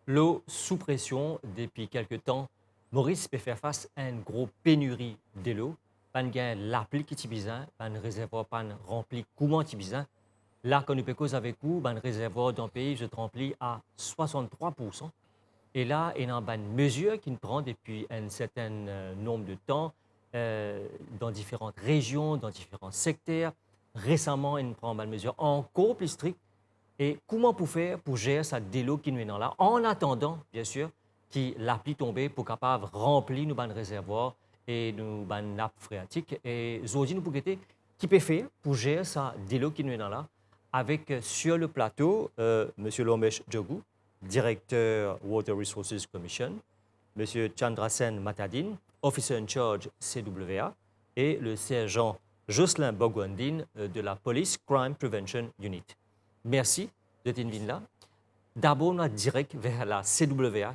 L'eau sous pression depuis quelque temps, Maurice peut faire face à une grosse pénurie de l'eau. Pas de l'appli qui est besoin, pas de réservoir pas rempli comment tu besoin. Là, quand nous peut cause avec vous, le réservoir d'un pays je rempli à 63%. Et là, il y a une mesure qui nous prend depuis un certain nombre de temps dans différentes régions, dans différents secteurs. Récemment, il nous prend une mesure encore plus stricte. Et comment pour faire pour gérer cette délo qui nous est dans là, en attendant, bien sûr, que l'appli tombe pour capable remplir nos bandes réservoirs et nos bandes nappes phréatiques. Et aujourd'hui, nous pouvons qui peut faire pour gérer cette délo qui nous est dans là, avec sur le plateau, M. Lomesh Djogou, directeur Water Resources Commission, M. Chandrasen Matadine, officer in charge CWA, et le sergent Jocelyn Bogwandine de la Police Crime Prevention Unit. Merci d'être venu là. D'abord, on a direct vers la CWA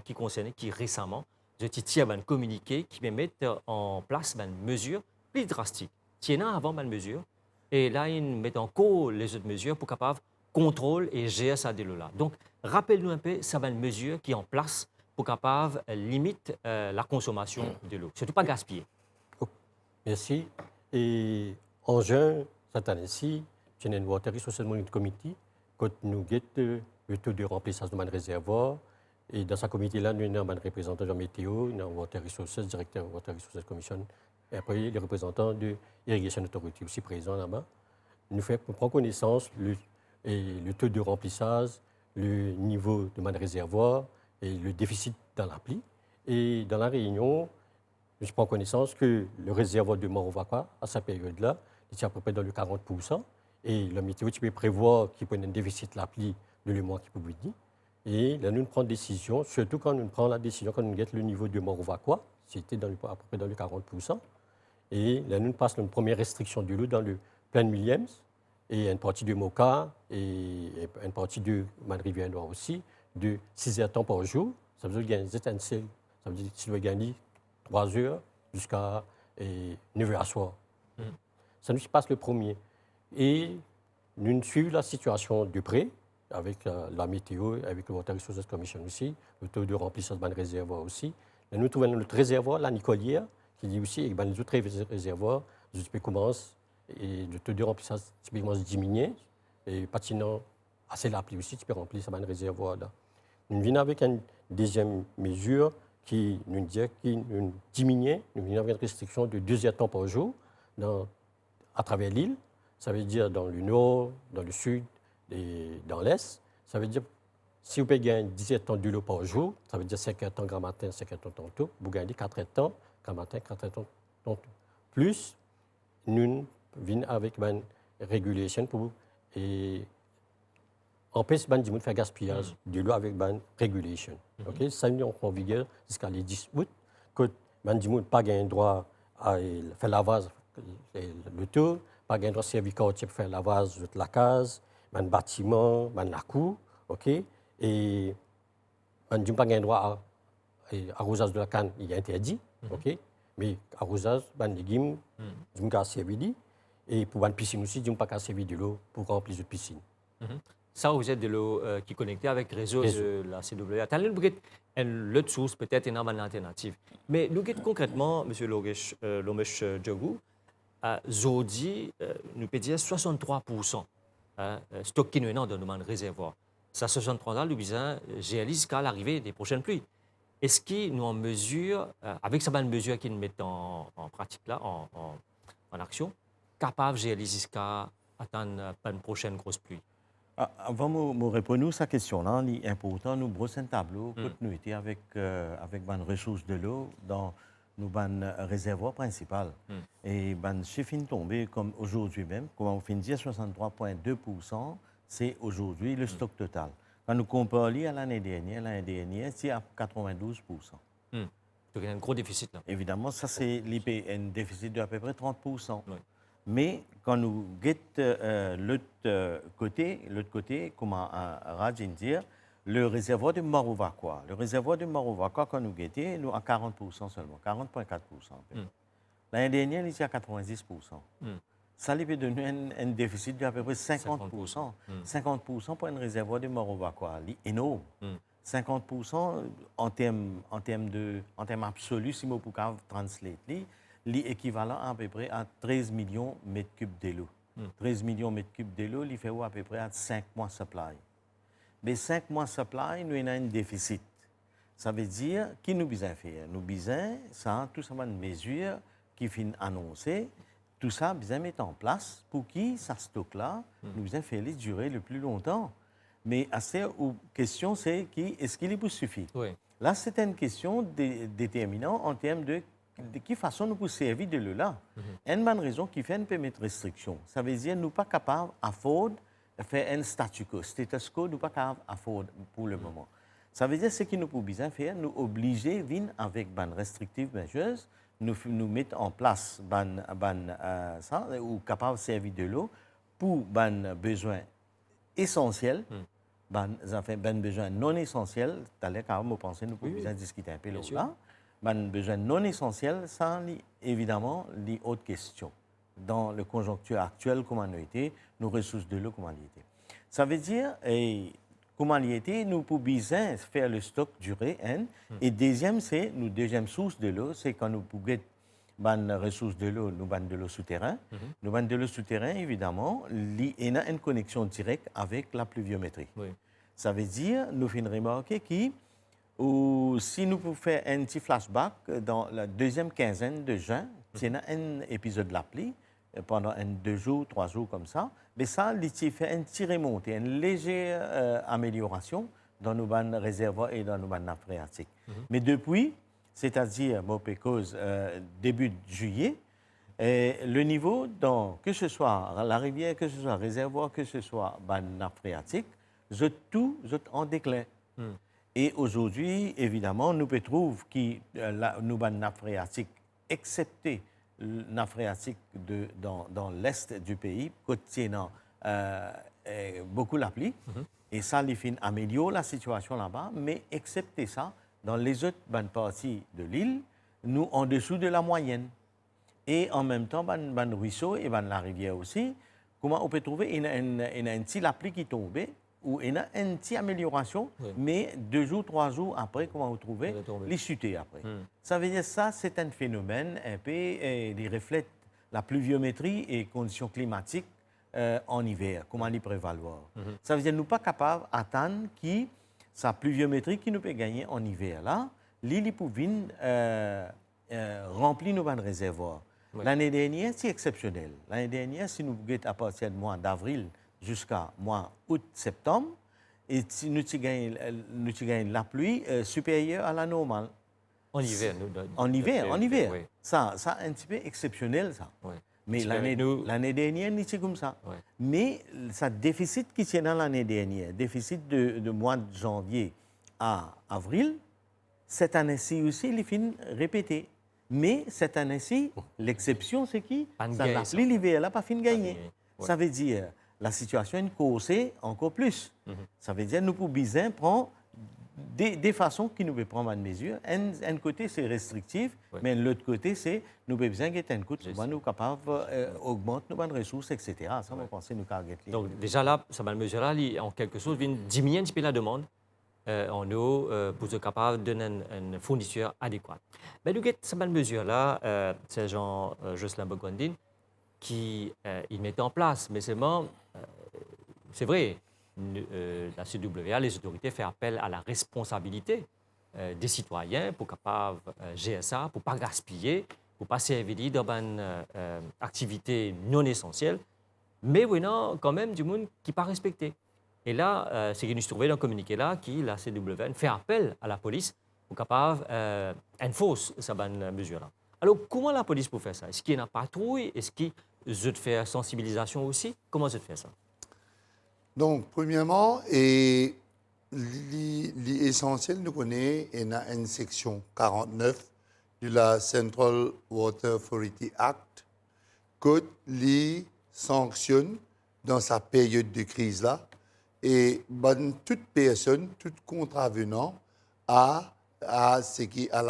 qui récemment, je tiens un communiqué qui me met en place une mesure plus drastique. Tiens avant une mesure, et là, ils mettent en cause les autres mesures pour capable contrôle et gérer ça dès là. Donc, rappelle-nous un peu, ça va une mesure qui est en place pour capable limite la consommation de l'eau. Surtout pas gaspiller. Oh, merci. Et en juin, cette année-ci, j'ai une Water Resources Monitoring Committee quand nous guettons le taux de remplissage de mon réservoir. Et dans ce comité-là, nous avons un représentant de la météo, nous avons Water Resources, directeur Water Resources Commission, et après les représentants de l'Irrigation Authority aussi présents là-bas. Nous prenons connaissance le taux de remplissage, le niveau de mon réservoir et le déficit dans l'appli. Et dans la réunion, je prends connaissance que le réservoir de Morovakwa, à cette période-là, était à peu près dans le 40%. Et la météo, tu peux prévoir qu'il peut y avoir un déficit de l'appli de le mois qui peut venir. Et là, nous prenons décision, surtout quand nous prenons la décision, quand nous guettons le niveau de Morovakwa, c'était à peu près dans le 40%. Et là, nous passons une première restriction de l'eau dans le plein Williams, et une partie de Moka, et une partie de Rivière Noire aussi, de 6 heures de temps par jour. Ça veut dire qu'il y a des étincelles. Ça veut dire que tu dois gagner 3 heures jusqu'à 9 heures à soir. Ça nous passe le premier. Et nous suivons la situation de près, avec la météo, avec le Water Resources Commission aussi, le taux de remplissage de réservoir aussi. Et nous trouvons notre réservoir, la Nicolière, qui dit aussi, et les autres réservoirs, je commence, et le taux de remplissage typiquement diminuer, et patinant assez la pluie aussi, tu peux remplir ce réservoir là. Nous venons avec une deuxième mesure qui nous dit qu'il nous diminue, nous venons avec une restriction de 2 heures de temps par jour à travers l'île. Ça veut dire dans le nord, dans le sud et dans l'est. Ça veut dire si vous pouvez gagner 10 heures de temps de l'eau par jour, ça veut dire 5 heures de temps grand matin, 5 heures de temps tantôt, vous gagnez 4 heures de temps grand matin, 4 heures de temps tantôt. Plus, nous venons avec une régulation pour empêcher les gens de faire gaspillage de l'eau avec une régulation. Okay? Ça, nous en vigueur jusqu'à le 10 août. Que les gens n'ont pas le droit à faire lavage le tour, pas le droit de servir pour faire lavage de la case, un bâtiment, la cour. Okay? Et les gens n'ont pas le droit à arrosage de la canne, il est interdit. Okay? Mais arrosage, les légumes, ils n'ont pas servi. Et pour une piscine aussi, ils n'ont pas servi de l'eau pour remplir de piscine. Ça, vous êtes de l'eau qui est connectée avec le réseau de la CWA. L'autre source, peut-être, une alternative. Mais nous, concrètement, M. Lomesh Djogou, Zodi, nous peut dire 63% stock qui nous est dans le réservoir. Ça, 63%, nous disons, réalise jusqu'à l'arrivée des prochaines pluies. Est-ce qu'ils nous en mesure, avec cette mesure qu'ils mettent en pratique là, en action, capable de réaliser jusqu'à attendre une prochaine grosse pluie? Avant de répondre à cette question-là, il est important nous brosser un tableau continuité avec les ressources de l'eau dans nos réservoirs principaux. Et les chiffres sont tombés comme aujourd'hui même, comme on finit à 63,2%, c'est aujourd'hui le stock total. Quand nous comparons à l'année dernière, c'est à 92%. Donc il y a un gros déficit là. Évidemment, ça c'est un déficit d'à peu près 30%. Oui. Mais quand nous guettons l'autre côté, comme Rajin dit, le réservoir de Morovakwa. Le réservoir de Morovakwa, quand nous guettons, nous à 40% seulement, 40,4%. L'année dernière, il était à 90%. Ça lui peut donner un déficit d'à peu près 50%. 50% pour un réservoir de Morovakwa, c'est énorme. 50% en termes absolus, si je peux translate, l'équivalent à peu près à 13 millions de mètres cubes de l'eau. 13 millions de mètres cubes de l'eau, il fait à peu près à 5 mois de supply. Mais 5 mois de supply, nous avons un déficit. Ça veut dire, qui nous besoin faire? Nous besoin, ça, tout ça, une mesure qui finit annoncée, tout ça, besoin mettre en place pour qui, ça stock-là, nous besoin faire les durer le plus longtemps. Mais la question, c'est est-ce qu'il est suffit? Oui. Là, c'est une question déterminante en termes de quelle façon nous pouvons servir de l'eau là. Une bonne raison qui fait une permettre restriction. Ça veut dire que nous ne sommes pas capables de faire un status quo. Status quo, nous ne sommes pas capables de pour le moment. Ça veut dire que ce que nous pouvons bien faire, nous obliger à venir avec des restrictive measures, nous mettre en place ça, ou capables de servir de l'eau pour des besoins essentiels, des besoins non essentiels. Tout à l'heure, quand vous pensez, nous pouvons bien discuter un peu là. Des besoins non essentiels, ça, évidemment, les autres questions. Dans le conjoncture actuel, comment nous été, nos ressources de l'eau, comment ils étaient. Ça veut dire, comment il était, nous pouvons bien faire le stock durer. Et deuxième source de l'eau, c'est quand nous pouvons des ressources de l'eau, nous avons de l'eau souterraine. Nous avons de l'eau souterraine, évidemment, il y a une connexion directe avec la pluviométrie. Oui. Ça veut dire, nous faisons remarquer ou si nous pouvons faire un petit flashback dans la deuxième quinzaine de juin, c'est un épisode de la pluie pendant 2 jours, 3 jours comme ça, mais ça, il fait une petite remontée, une légère amélioration dans nos bandes réservoirs et dans nos bandes nappes phréatiques. Mais depuis, c'est-à-dire début de juillet, le niveau, que ce soit la rivière, que ce soit réservoir, que ce soit bande nappe phréatique, tout en déclin. Et aujourd'hui, évidemment, nous pouvons trouver que nous avons une nappe phréatique, excepté la nappe phréatique dans l'est du pays, contenant beaucoup la pluie. Et ça, les fins améliore la situation là-bas. Mais excepté ça, dans les autres parties de l'île, nous en dessous de la moyenne. Et en même temps, les ruisseaux et la rivière aussi, comment on peut trouver une petite la pluie qui tombe, où il y a une petite amélioration, mais 2 jours, 3 jours après, comment vous trouvez les chuter après. Ça veut dire que ça, c'est un phénomène un peu qui reflète la pluviométrie et conditions climatiques en hiver, comment les prévaloir. Ça veut dire que nous ne sommes pas capables d'attendre que sa pluviométrie qui nous peut gagner en hiver. Là, l'île peut venir remplir nos réservoirs. L'année dernière, c'est exceptionnel. L'année dernière, si nous regardons à partir du mois d'avril, jusqu'à mois août-septembre, et nous gagnons la pluie supérieure à la normale. En hiver. En hiver. Oui. Ça, c'est un petit peu exceptionnel, ça. Oui. Mais l'année dernière, c'est comme ça. Oui. Mais ce déficit qui est dans l'année dernière, déficit de mois de janvier à avril, cette année-ci aussi, il est répété. Mais cette année-ci, l'exception, c'est qui? La pluie, l'hiver, là, pas fin de gagner. Ça veut dire la situation est causée encore plus. Ça veut dire que nous pouvons bien prendre des façons qui nous peuvent prendre une mesure. Un côté, c'est restrictif, mais l'autre côté, c'est nous pouvons besoin de un coup, nous capables d'augmenter nos ressources, etc. Ça, on pense nous carguer. Donc, déjà là, cette mesure-là, en quelque sorte, vient diminuer un petit peu la demande en eau pour être capable de donner une fourniture adéquate. Mais nous avons cette mesure-là, c'est Jean-Jocelyn Bogondine, qui il met en place. Mais c'est vrai, la CWA, les autorités font appel à la responsabilité des citoyens pour capable gérer ça, pour ne pas gaspiller, pour ne pas servir dans une activité non essentielle. Mais oui, non, quand même, du monde qui n'est pas respecté. Et là, c'est que nous trouvons dans le communiqué là, qui, la CWN, fait appel à la police pour capable enforcer cette mesure-là. Alors, comment la police peut faire ça? Est-ce qu'il y a une patrouille? Est-ce qu'il y a une sensibilisation aussi? Comment se fait ça? Donc, premièrement, l'essentiel, nous connaissons, il y a une section 49 de la Central Water Authority Act qui sanctionne dans sa période de crise-là et toute personne, tout contravenant à la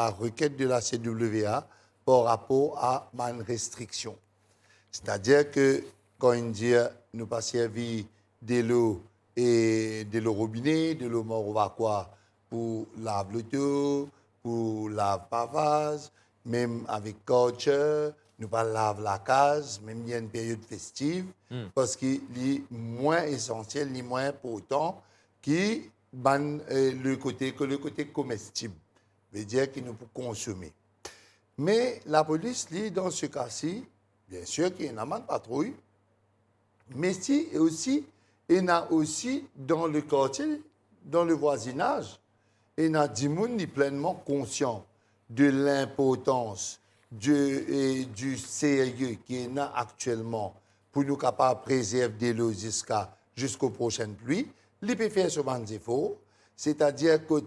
requête de la CWA par rapport à une restriction. C'est-à-dire que quand on dit nous pas servi de l'eau et de l'eau robinet, de l'eau morovaquois pour laver l'auto, pour laver pavage, même avec culture, nous pas laver la case, même il y a une période festive, parce qu'il est moins essentiel, ni moins important que le côté comestible, veut dire qu'il nous peut consommer. Mais la police, dans ce cas-ci, bien sûr qu'il y a une amende patrouille, mais si, et aussi, il y a aussi dans le quartier, dans le voisinage, il y a des gens qui sont pleinement conscients de l'importance du sérieux qu'il y a actuellement pour nous capables de préserver l'eau jusqu'aux prochaines pluies. Il peut faire sur des efforts, c'est-à-dire que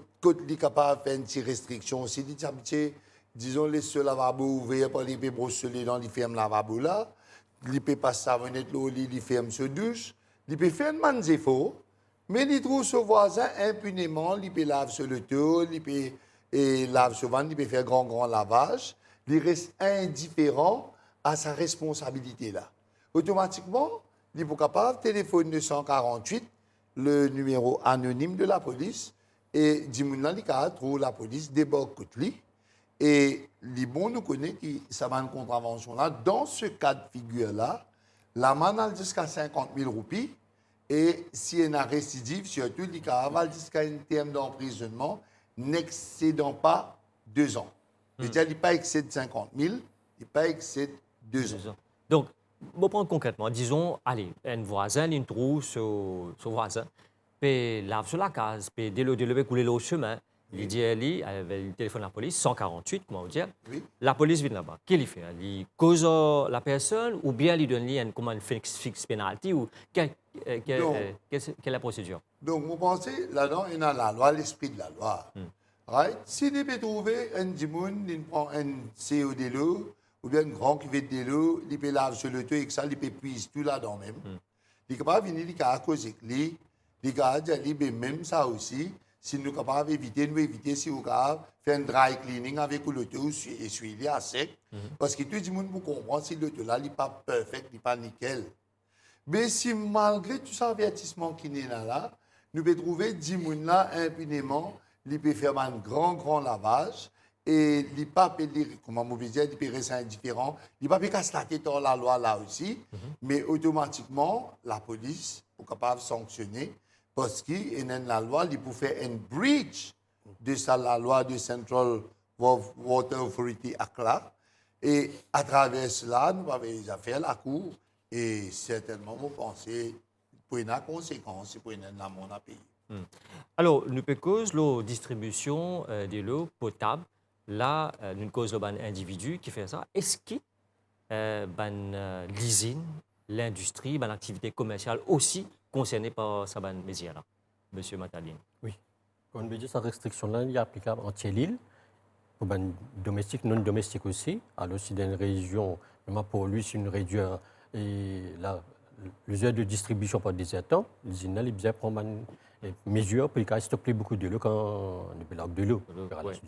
il est capable de faire une petite restriction. Si il est disons, les seuls lavabos ouverts par les brosselés dans les fermes lavabo là, il peut passer savonnette l'eau, il ferme sur douche, il peut faire un efforts, mais il trouve son voisin impunément, il peut laver sur le tour, il peut laver sur le il peut faire grand lavage, il reste indifférent à sa responsabilité là. Automatiquement, il est capable de téléphoner 148, le numéro anonyme de la police, et Dimouna Lika trouve la police débarque contre lui. Et les bons nous connaissent que ça va une contravention là. Dans ce cas de figure-là, l'amende a jusqu'à 50 000 roupies. Et si elle a récidive, surtout, il va jusqu'à un terme d'emprisonnement n'excédant pas 2 ans. C'est-à-dire qu'il ne pas excède 50 000, il ne pas excède 2 ans. Donc, on prend concrètement, disons, allez, un voisin, il trouve son voisin, puis lave sur la case, puis dès le couler le chemin. Il dit, il téléphone à la police, 148, comment on dit. Oui. La police vient là-bas. Qu'est-ce qu'il fait? Il cause la personne ou bien il donne une fixe pénalité ou quelle est la procédure? Donc, vous pensez, là-dedans, il y a la loi, l'esprit de la loi. Right? Si vous peut trouver un dimoun, il prend un CO de l'eau, ou bien un grand cuvette de l'eau, il peut laver sur le toit et que ça, il peut puiser tout là-dedans même. Il ne peut pas venir, il peut causer avec lui, il peut dire, même ça aussi. Si nous sommes capables d'éviter, si nous sommes capables de faire un dry cleaning avec l'auto et suivre à sec. Parce que tout le monde peut comprendre si l'auto là n'est pas parfait, n'est pas nickel. Mais si malgré tout cet avertissement qui est là, nous pouvons trouver 10 personnes là impunément, ils peuvent faire un grand lavage et ils ne peuvent pas, comment on peut dire, ils peuvent rester indifférents, ils ne peuvent pas casser la tête dans la loi là aussi, mais automatiquement, la police est capable de sanctionner. Parce qu'il y a la loi, il peut faire un breach de la loi de Central Water Authority Act là. Et à travers cela, nous avons les affaires à la cour. Et certainement, vous pensez pour une conséquence, pour une amende à payer. Alors, nous pouvons cause la distribution de l'eau potable. Là, nous cause un individu qui fait ça. Est-ce que l'usine, l'industrie, l'activité commerciale aussi concernée par ce mesure-là, M. Mataline? Oui. Comme on dit, cette restriction-là est applicable en l'île, pour les domestiques, non domestiques aussi. Alors, si dans une région, pour lui, c'est une région, et l'usure de distribution par des étangs, l'usine a bien prendre une mesure pour stopper beaucoup de l'eau quand on peut de l'eau.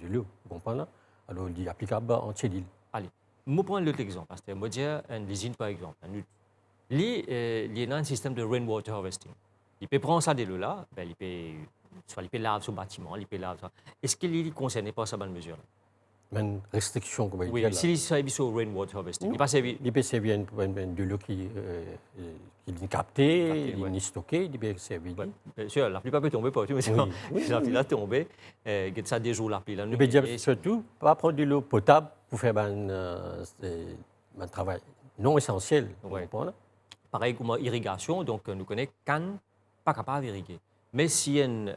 De l'eau, vous comprenez? Alors, il est applicable en l'île. Allez, je prends l'autre exemple. Parce que moi, j'ai une usine, par exemple. Il y a un système de rainwater harvesting. Il peut prendre ça de l'eau-là, il peut laver sur le bâtiment, il peut laver ça. Est-ce qu'il est concerné par cette mesure-là? Une restriction, comme oui, s'il s'agit sur rainwater harvesting, il peut servir de l'eau qui est captée, qui est stockée, il peut servir. Bien sûr, la pluie peut tomber partout, mais la pluie a tombé, ça des jours la pluie. Il peut dire surtout, pas prendre de l'eau potable pour faire un travail non essentiel. Pareil comme l'irrigation, donc nous connaissons Cannes, pas capable d'irriguer. Mais si y a un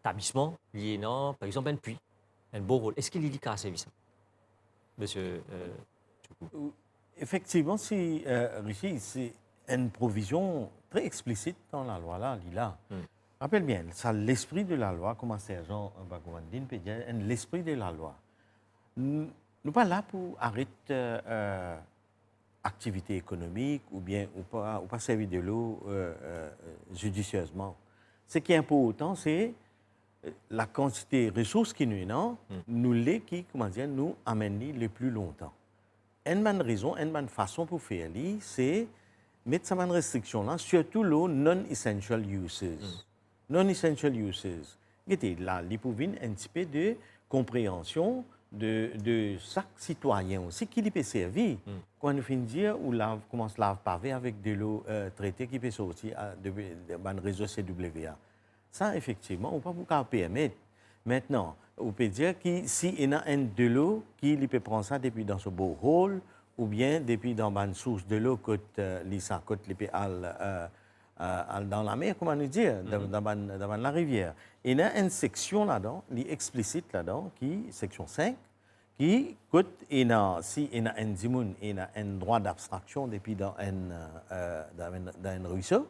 établissement lié à, par exemple, un puits, un borehole, est-ce qu'il est à service, monsieur Effectivement, si, Richie, c'est une provision très explicite dans la loi là, Rappelle bien, ça l'esprit de la loi, comme sergent Bagoumandine peut dire, l'esprit de la loi. Nous ne sommes pas là pour arrêter activité économique ou pas servir de l'eau judicieusement. Ce qui est important, c'est la quantité de ressources qui nous ont, nous amènent le plus longtemps. Une bonne raison, une bonne façon pour faire, c'est mettre cette restriction-là, surtout l'eau non-essential uses. non-essential uses. C'était là, il pouvait un petit peu de compréhension de chaque citoyen aussi qui lui peut servir. Quand nous finissons dire ou là commence à parler avec de l'eau traitée qui peut sortir de réseau CWA. Ça, effectivement, on ne peut pas permettre. Maintenant, on peut dire que si il y a un de l'eau qui peut prendre ça depuis dans ce borehole ou bien depuis dans une source de l'eau côté dans la mer, comment nous dire, dans la rivière. Il y a une section là-dedans, explicite là-dedans, section 5, qui, si il y a un dimoun, il y a un droit d'abstraction depuis dans un ruisseau,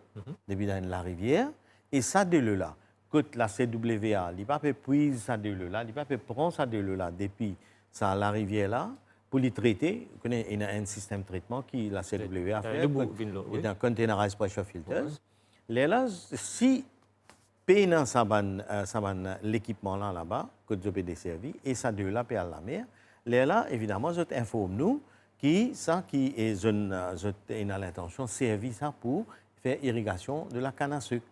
depuis dans la rivière, et ça de l'eau-là. Côte la CWA, il ne peut pas puiser ça de l'eau-là, il ne peut pas prendre ça de l'eau-là depuis ça, la rivière-là, pour les traiter. Il y a un système de traitement qui la CWA a fait, il y a un containerized pressure filters. Là, si payant l'équipement là-bas, que je peux desservir, et ça de là, à la mer, là, évidemment, je t'informe nous qui est l'intention de servir ça pour faire irrigation de la canne à sucre.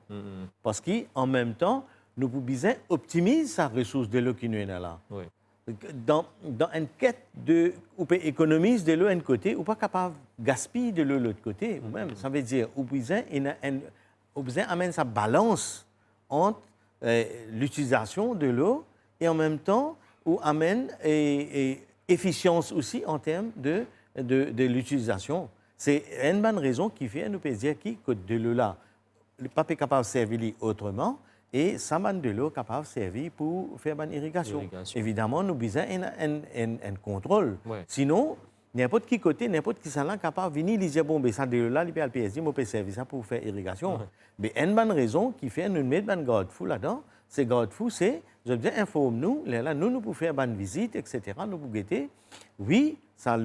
Parce qu'en même temps, nous pouvons optimiser sa ressource de l'eau qui nous est là. Oui. Dans une quête de on peut économiser de l'eau d'un côté, ou pas capable de gaspiller de l'eau de l'autre côté. Même, ça veut dire on peut amener sa balance entre l'utilisation de l'eau et en même temps on amène efficience aussi en termes de l'utilisation. C'est une bonne raison qui fait nous peut dire que de l'eau là, le papier est capable de servir autrement. Et ça m'a de l'eau capable de servir pour faire une irrigation. Évidemment, nous avons un contrôle. Ouais. Sinon, n'importe qui côté, n'importe qui est capable de venir dire bon, ben, ça de l'eau là, il peut le PSG, moi, peut servir ça pour faire irrigation. Ouais. Mais une bonne raison qui fait nous mettre un garde-fou là-dedans, c'est garde-fou, c'est, je veux dire, informe-nous, là, nous pouvons faire une visite, etc., nous pouvons guetter. Oui, ça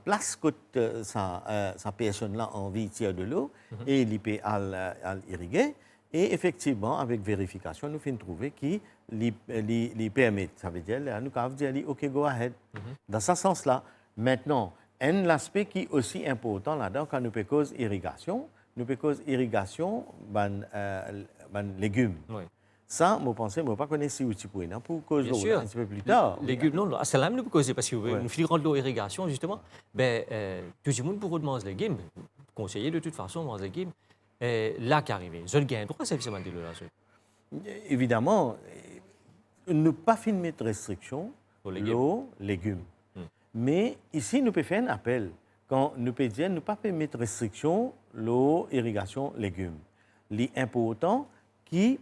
place sa personne-là en vie tire de l'eau et il peut irriguer. Et effectivement, avec vérification, nous finissons trouver qui les permet. Ça veut dire, nous avons dit, OK, go ahead. Dans ce sens-là, maintenant, un aspect qui est aussi important là-dedans, quand nous faisons irrigation, légumes. Oui. Ça, je pense, je ne pas connaître si vous pouvez, pour cause de l'eau, un petit peu plus tard. Légumes, non, c'est là que nous pouvons parce que nous finirons de l'eau irrigation, justement. Ben, tout le monde pour manger les légumes, conseiller de toute façon manger les légumes. Là qui arrive, je gagne droit c'est de l'eau. Évidemment, ne pas finir de restriction, l'eau, légumes. Mais ici, nous pouvons faire un appel. Quand nous pouvons dire, nous ne pas mettre restriction, l'eau, irrigation, légumes. L'important qui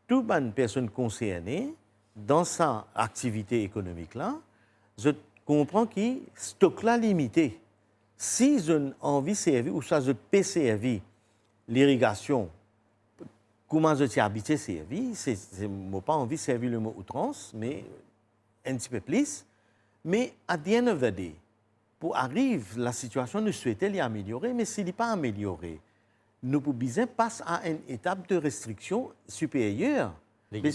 toute bonne personne concernée dans sa activité économique-là, je comprends que stock là limité. Si je envie de servir ou ça je peux servir l'irrigation, comment je t'ai habitué à servir, je n'ai pas envie de servir le mot outrance, mais un petit peu plus. Mais à the end of the day, pour arriver, la situation, nous souhaitons l'améliorer, mais s'il n'est pas amélioré, nous pouvons passer à une étape de restriction supérieure. Mais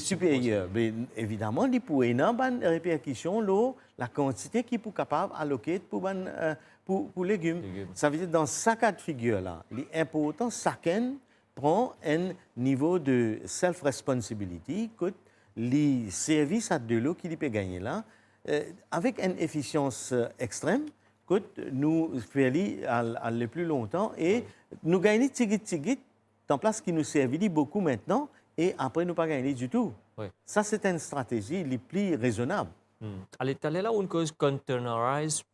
évidemment, il pourrait y avoir une répercussion, la quantité qui est capable d'alloquer pour légumes. Ça veut dire dans ce cas de figure-là, l'important, chacun prend un niveau de self-responsibility que les services de l'eau qu'il peut gagner là, avec une efficience extrême, que nous faisons aller plus longtemps et nous gagnons tigit en place qui nous servit beaucoup maintenant et après nous pas gagner du tout. Oui. Ça, c'est une stratégie les plus raisonnable. Allez, là où on cause containerized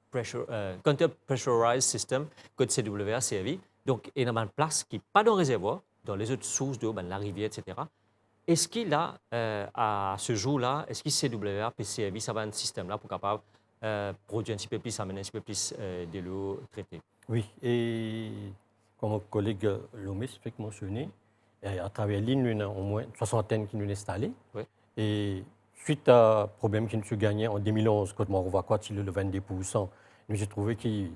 pressurized system que CWA servi. Donc, il y a une place qui n'est pas dans le réservoir, dans les autres sources d'eau, la rivière, etc. Est-ce qu'il a, à ce jour-là, est-ce que CWA peut servir ça un système-là pour capable produire un petit peu plus, amener un petit peu plus de l'eau traitée? Oui, et comme mon collègue Lomé fait mentionner, à travers l'île, nous avons au moins une soixantaine qui nous installés. Oui. Et suite à problème qui nous a gagné en 2011, quand on voit quoi, le 22%, nous avons trouvé qu'il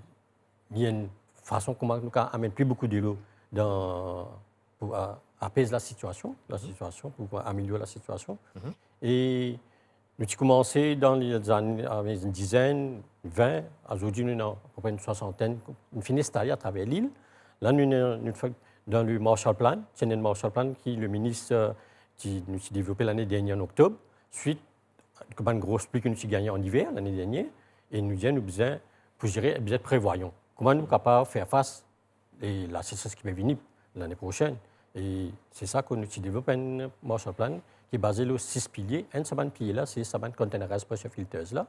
y a une façon comment nous amène plus beaucoup de l'eau pour apaiser la situation, pour améliorer la situation. Et nous avons commencé dans les années, avec une dizaine, 20, aujourd'hui nous avons à peu près une soixantaine, nous finissons installés à travers l'île. Là, nous dans le Marshall Plan. C'est le Marshall Plan qui le ministre qui nous a développé l'année dernière en octobre, suite à une grosse pluie que nous avons gagnée en hiver l'année dernière. Et nous disons, nous besoin, pour gérer, nous besoin prévoyons. Comment nous sommes capables de faire face et là, c'est ce qui va venir l'année prochaine. Et c'est ça que nous avons développé un Marshall Plan qui est basé sur 6 piliers. Un de ces piliers-là, c'est ce containerized pressure filters là.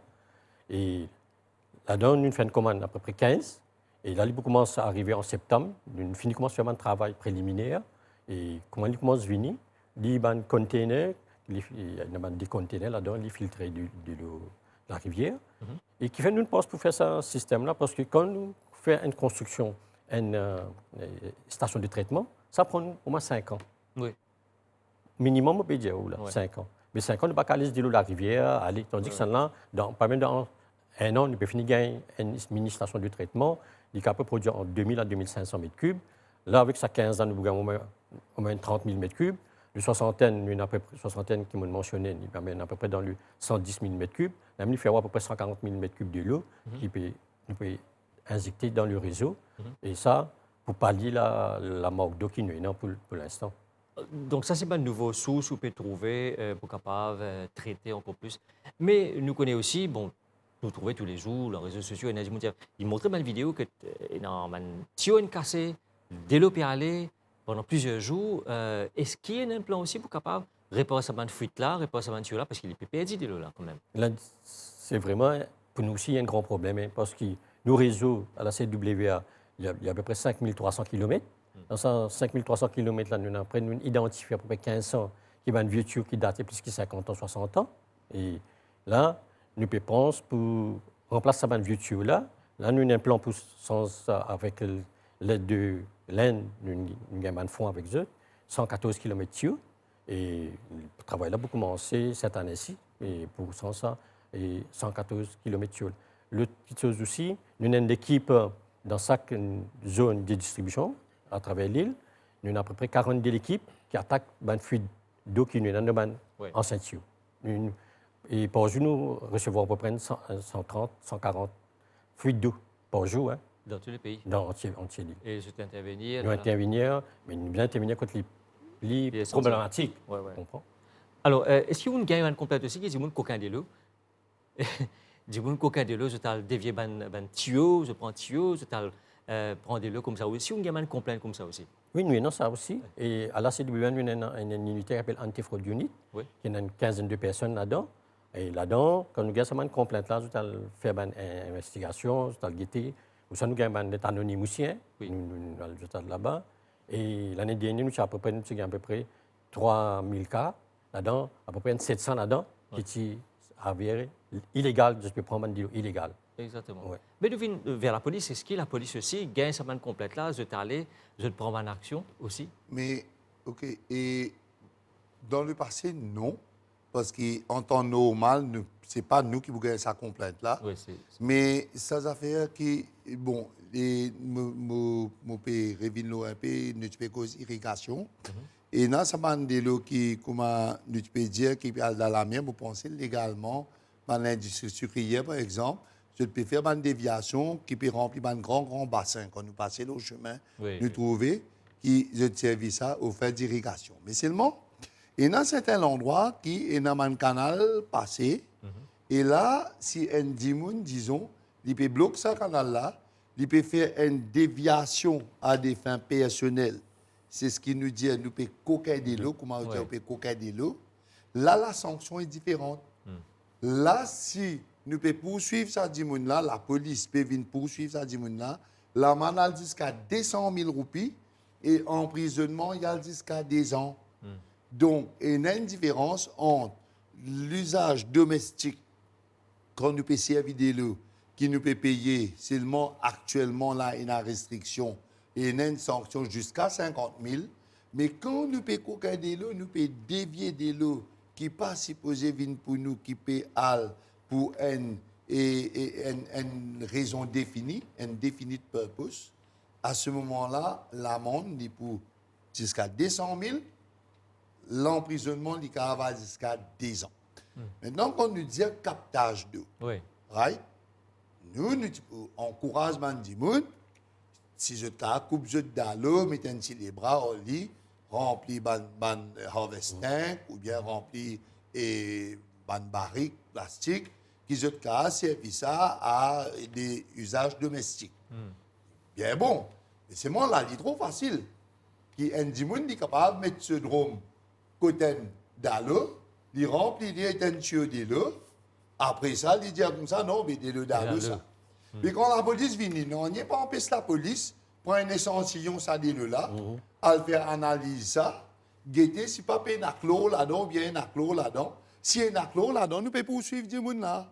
Et là-dedans, nous faisons une commande à peu près 15. Et là, il commence à arriver en septembre. Nous finissons vraiment un travail préliminaire. Et comment il commence à venir, il y a des containers, des containers là-dedans, ils filtrent de la rivière. Et qui fait nous pense pour faire ce système-là, parce que quand nous faisons une construction, une station de traitement, ça prend au moins 5 ans. Oui. Minimum, on peut dire, 5 ans. Mais 5 ans, on ne peut pas aller de la rivière, aller, tandis que ça, pas même dans 1 an, on peut finir gagner une mini station de traitement, qui peut produire en 2000 à 2500 mètres cubes. Là, avec ça 15 ans, nous gagnons au moins 30 000 mètres cubes. Le soixantaine qui m'ont mentionné, il permet à peu près dans le 110 000 mètres cubes. Là, il fait à peu près 140 000 mètres cubes de l'eau qui peut injecter dans le réseau. Et ça, pour pallier la manque d'eau qui nous est pour l'instant. Donc ça, c'est pas une nouvelle source qu'on peut trouver pour capable traiter encore plus. Mais nous connaissons aussi, bon, nous trouvons tous les jours, les réseaux sociaux, ils montrent une vidéo que un tuyau cassé, de l'eau peut aller pendant plusieurs jours. Est-ce qu'il y a un plan aussi pour capable réparer cette fuite-là, réparer cette tuyau-là, parce qu'il est perdu de l'eau là quand même? Là, c'est vraiment, pour nous aussi, un grand problème, hein, parce que nos réseaux à la CWA, il y a à peu près 5300 km. Dans ces 5300 km, là, nous avons identifié à peu près 1500 qui ont un vieux tuyau qui date plus de 50 ans, 60 ans. Et là, nous pensons pour remplacer ce vieux tuyau-là. Là, nous avons un plan pour avec l'aide de l'Inde, nous avons un fonds avec eux, 114 km de tuyau. Et le travail là a commencé cette année-ci, et pour ça, et 114 km de tuyau. L'autre petite chose aussi, nous avons une équipe dans chaque zone de distribution à travers l'île. Nous avons à peu près 42 équipes qui attaquent une fuite d'eau qui nous donne en Saint-Tuyau. Et par jour, nous recevons à peu près 130, 140 fuites d'eau par jour. Hein, dans tous les pays? Dans entier l'île. Et c'est intervenir? Nous intervenir, mais nous bien intervenir contre les problématiques. Ouais. Comprends? Alors, est-ce qu'il y a une gagne complète aussi qui dit que coquin de l'eau? Du coup, coquin de l'eau, je t'ai dévié un tuyau, je prends un tuyau, je t'ai prends de l'eau comme ça aussi. Une gamme complainte comme ça aussi? Oui, nous avons ça aussi. Et à la CWN, nous avons une unité qui s'appelle Anti-Fraud Unit, qui a une quinzaine de personnes là-dedans. Et là-dedans, quand nous avons une complainte là, nous allons faire une investigation, nous allons guetter. Nous avons un anonyme aussi, nous allons là-bas. Et l'année dernière, nous avons à peu près 3000 cas là-dedans, à peu près 700 là-dedans, qui étaient avérés illégaux, je peux prendre une illégal. Exactement. Ouais. Mais nous venons vers la police. Est-ce que la police aussi gagne sa main complète là? Je t'allais, je te prends en action aussi? Mais, OK. Et dans le passé, non. Parce qu'en temps normal, ce n'est pas nous qui vous gagnons sa complainte là. Oui, mais ça affaires qui, bon, mon pays revient un peu, nous peux cause irrigation. Et dans ce moment de l'eau qui, comment nous peux dire, qui est dans la mer, vous pensez légalement, dans l'industrie sucrière par exemple, je peux faire une déviation qui peut remplir un grand bassin. Quand nous passons le chemin, nous trouver qui je servis ça au fait d'irrigation. Mais seulement, il y a certains endroits qui est dans un canal passé. Et là, si un dimoun, disons, il peut bloquer ce canal-là, il peut faire une déviation à des fins personnelles. C'est ce qui nous dit, nous peut coquer de l'eau, comment on dit, on peut coquer de l'eau. Là, la sanction est différente. Là, si nous pouvons poursuivre ça dimoun-là, la police peut venir poursuivre ça dimoun-là, la manal jusqu'à 200 000 roupies et emprisonnement, il y a jusqu'à 2 ans. Donc, il y a une différence entre l'usage domestique, quand nous pouvons servir de l'eau, qui nous peut payer seulement actuellement, là, il y a une restriction, et il y a une sanction jusqu'à 50 000. Mais quand nous pouvons coquer de l'eau, nous pouvons dévier de l'eau qui n'est pas supposé venir pour nous, qui peut aller pour une raison définie, un definite purpose. À ce moment-là, l'amende est pour jusqu'à 200 000. L'emprisonnement, il va jusqu'à 10 ans. Maintenant, quand nous disons captage d'eau, right? Nous encourageons les gens, si je t'ai coupe je d'allô, mettez les bras au lit, rempli ban harvest tank ou bien rempli et ban barrique plastique, qui je t'ai servi ça à des usages domestiques. Bien bon, mais c'est moi là, il est trop facile. Qui un dimoun est capable de mettre ce drôme côté d'allô, il remplit les étentions de l'eau. Après ça, il dit comme ça, non, mais de l'eau d'allô, ça. Puis quand la police vient, non, il n'y a pas empêché la police, prend un échantillon, ça de l'eau là, elle fait analyse ça, guetter si pas un aclo là-dedans, ou bien un aclo là-dedans. Si un aclo là-dedans, nous pouvons poursuivre du monde là.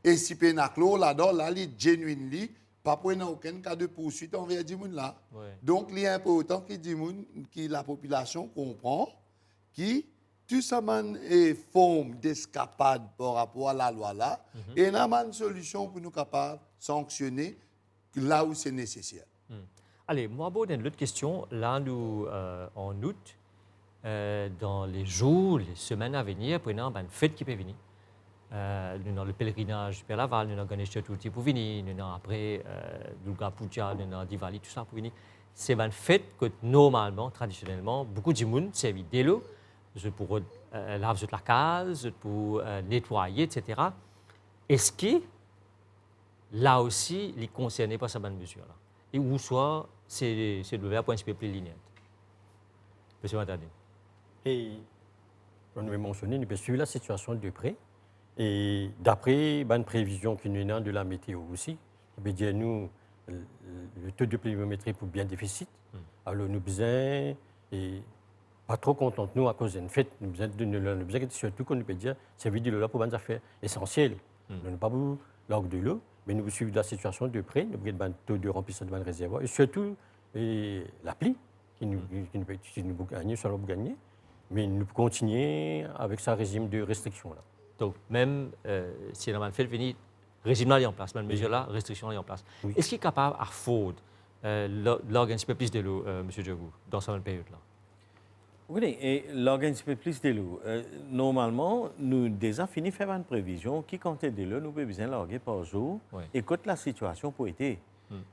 Et si un aclo là-dedans, là, il est genuinely, pas pour aucun cas de poursuite envers du monde là. Ouais. Donc, il est important que la population comprend que tout ça est forme d'escapade par rapport à la loi là, et il y a une solution pour nous capables de sanctionner là où c'est nécessaire. Allez, moi, bon, une autre question. Là, nous, en août, dans les jours, les semaines à venir, prenons une fête qui peut venir. Nous avons le pèlerinage vers Laval, nous avons Ganesh Chaturthi pour venir, nous avons après Durga Puja, nous avons Diwali, tout ça pour venir. C'est une fête que normalement, traditionnellement, beaucoup de monde servent de l'eau, pour laver la case, pour nettoyer, etc. Est-ce que là aussi, les concernés par cette mesure-là? Et où soit, c'est ouvert pour un petit peu plus linéaire. Monsieur Matadine. Et, comme nous l'avons mentionné, nous pouvons suivre la situation de près. Et d'après une prévision qui nous a de la météo aussi, nous, le taux de pluviométrie pour bien déficit. Alors nous besoin, et pas trop contents nous à cause d'une fête, nous besoin surtout qu'on peut dire, c'est de l'eau pour des affaires essentielles. Nous n'avons pas beaucoup l'orgue de l'eau, mais nous suivons la situation de près, nous avons un taux de remplissage de réservoir et surtout l'appli qui nous gagne, sur l'eau gagner, mais nous continuer avec ce régime de restriction là. Donc, même si on a fait venir, le régime là est en place, même mesure-là, restriction est en place. Oui. Est-ce qu'il est capable à faute l'organe un peu plus de l'eau, M. Djogou, dans cette période-là? Oui, et l'organe un peu plus de l'eau. Normalement, nous déjà fini de faire une prévision qui comptait de l'eau, nous avons besoin de l'organe par jour, et quand la situation peut être.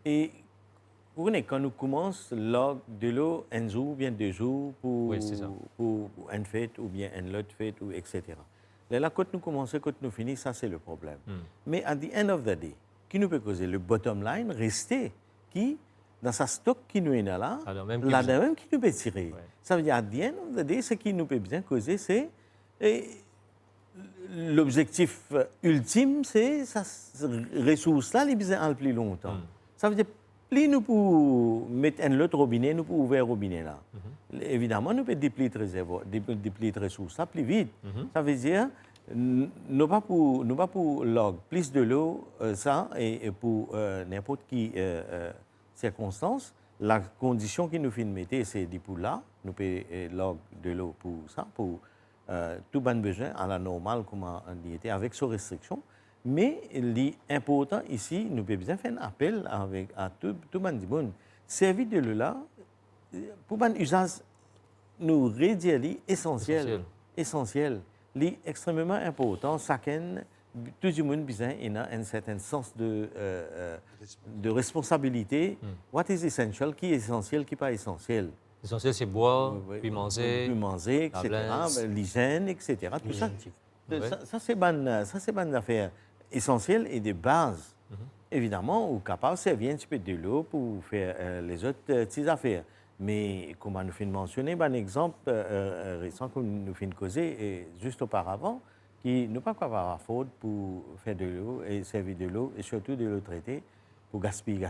Et vous voyez, quand nous commençons de l'eau un jour ou bien 2 jours pour une fête ou bien une autre fête, etc. Là, quand nous commençons, quand nous finissons, ça c'est le problème. Mais at the end of the day, qui nous peut causer le bottom line, rester qui, dans sa stock qui nous est là, là-dedans qui nous peut tirer. Ouais. Ça veut dire, at the end of the day, ce qui nous peut bien causer, c'est l'objectif ultime, c'est cette ressource-là, les besoins en plus longtemps. Ça veut dire, plus nous pouvons mettre un autre robinet, nous pouvons ouvrir le robinet là. Évidemment, nous pouvons déplier les ressources là plus vite. Ça veut dire, nous pas pour log plus de l'eau, ça, et pour n'importe qui circonstance, la condition qui nous fait mettre, c'est de pour là, nous pouvons log de l'eau pour ça, pour tout bon besoin à la normale, comme on était, avec ces restrictions. Mais l'important ici, nous pouvons bien faire un appel à tout le monde. Servir de l'eau là, pour un usage, nous réduire essentiel. Extrêmement important. Chacun, tout le monde a un certain sens de responsabilité. What is essential, qui est essentiel, qui n'est pas essentiel. L'essentiel, c'est boire, puis manger, etc. L'hygiène, etc. Tout ça, ça c'est une affaire essentielle et de base. Évidemment, on est capable de servir un petit peu de l'eau pour faire les autres petites affaires. Mais comme nous avons mentionné, un exemple récent que nous avons causé juste auparavant, qui n'est pas capable à faute pour faire de l'eau et servir de l'eau, et surtout de l'eau traitée, pour gaspiller.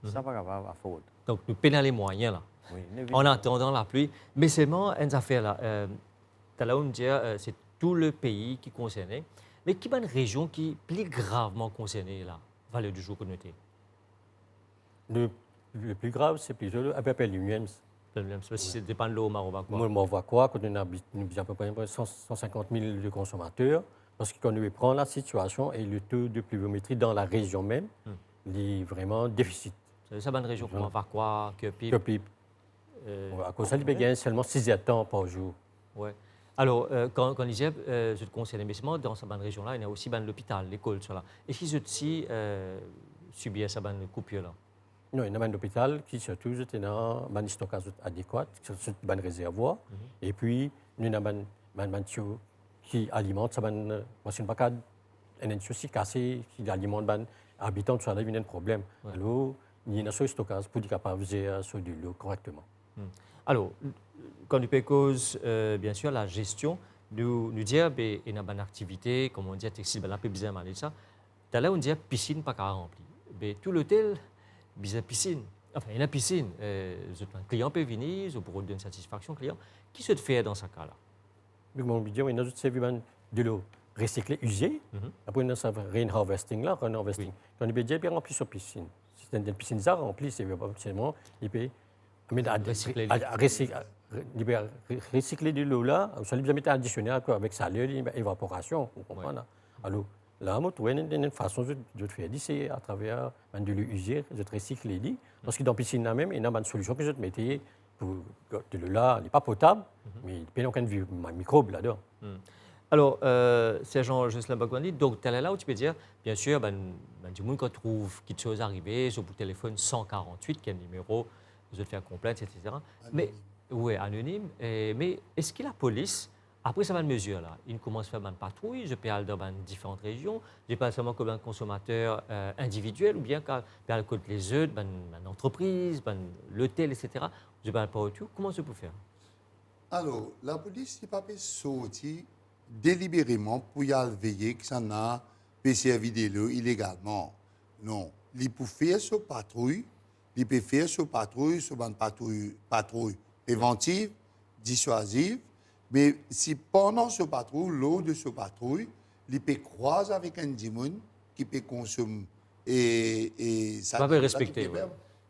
Ça n'est pas capable à faute. Donc, nous payons les moyens, là. Oui, en attendant la pluie. Mais seulement une affaire, là. Tout à l'heure, on dit c'est tout le pays qui est concerné. Mais qui est une région qui est plus gravement concernée, là, Vallée du Jour communauté? Le plus grave, c'est plutôt à peu près l'Union. Si ça dépend de l'eau, on va quoi? Moi, on voit quoi? Quand nous avons à peu près 150 000 de consommateurs, parce que quand nous prenons la situation et le taux de pluviométrie dans la région même, il est vraiment déficit. C'est une région comme on va quoi? Que Pipe. À cause de ça, il gagne seulement 6 temps par jour. Ouais. Alors, quand il disait, je te conseille, mais dans cette région-là, il y a aussi l'hôpital, l'école, cela. Est-ce qu'ils aussi subissent cette coupure-là? Non, il y a un hôpital qui surtout était dans un stockage adéquat, sur un réservoir. Et puis, il y a un tuyau qui alimente ça, parce qu'il n'y a pas un souci cassé qui alimente les habitants, ça a un problème. Alors, il y a un stockage pour être capable de gérer de l'eau correctement. Alors, quand nous cause, bien sûr, la gestion, nous dire qu'il y a une activité, comme on dit, textile, un peu bizarre, mais ça. Là, on dit piscine pas remplie. Mais tout l'hôtel, il y a piscine. Enfin, il y a une piscine. Un client peut venir, pour donner satisfaction au client. Qui se fait dans ce cas-là? Mon budget, il y a un service de l'eau recyclée, usée. Après, il y a un rain harvesting. Quand le budget est rempli sur piscine, c'est une piscine remplie, c'est vraiment, il peut recycler de l'eau là, ça lui permet d'additionner avec sa évaporation, vous comprenez? Alors, là, il y a une façon de faire, c'est à travers de l'eau usée, de recycler. Parce que dans la piscine là même, il y a une solution que je te mettais pour de l'eau là, il n'est pas potable, mais il n'y a aucun microbe là-dedans. Alors, Sergent Jocelyn Bagwandi, donc tu es là où tu peux dire, bien sûr, du monde qu'on trouve quelque chose arrivé sur le téléphone 148, qui est le numéro, vous allez faire complainte, etc. Mais, oui, anonyme. Mais est-ce que la police, après cette mesure-là, il commence à faire une patrouille, je peux aller dans différentes régions, je pas seulement comme un consommateur individuel, ou bien quand je peux côté les œufs, une entreprise, l'hôtel, etc. Je ne parle pas tout. Comment ça peut faire? Alors, la police n'est pas sortie délibérément pour y aller veiller que ça n'a pas servi de l'eau illégalement. Non. Il peut faire ce patrouille, il peut faire ce patrouille, patrouille préventive, dissuasive, mais si pendant ce patrouille, l'eau de ce patrouille, il peut croiser avec un démon qui peut consommer et ça pas respecter.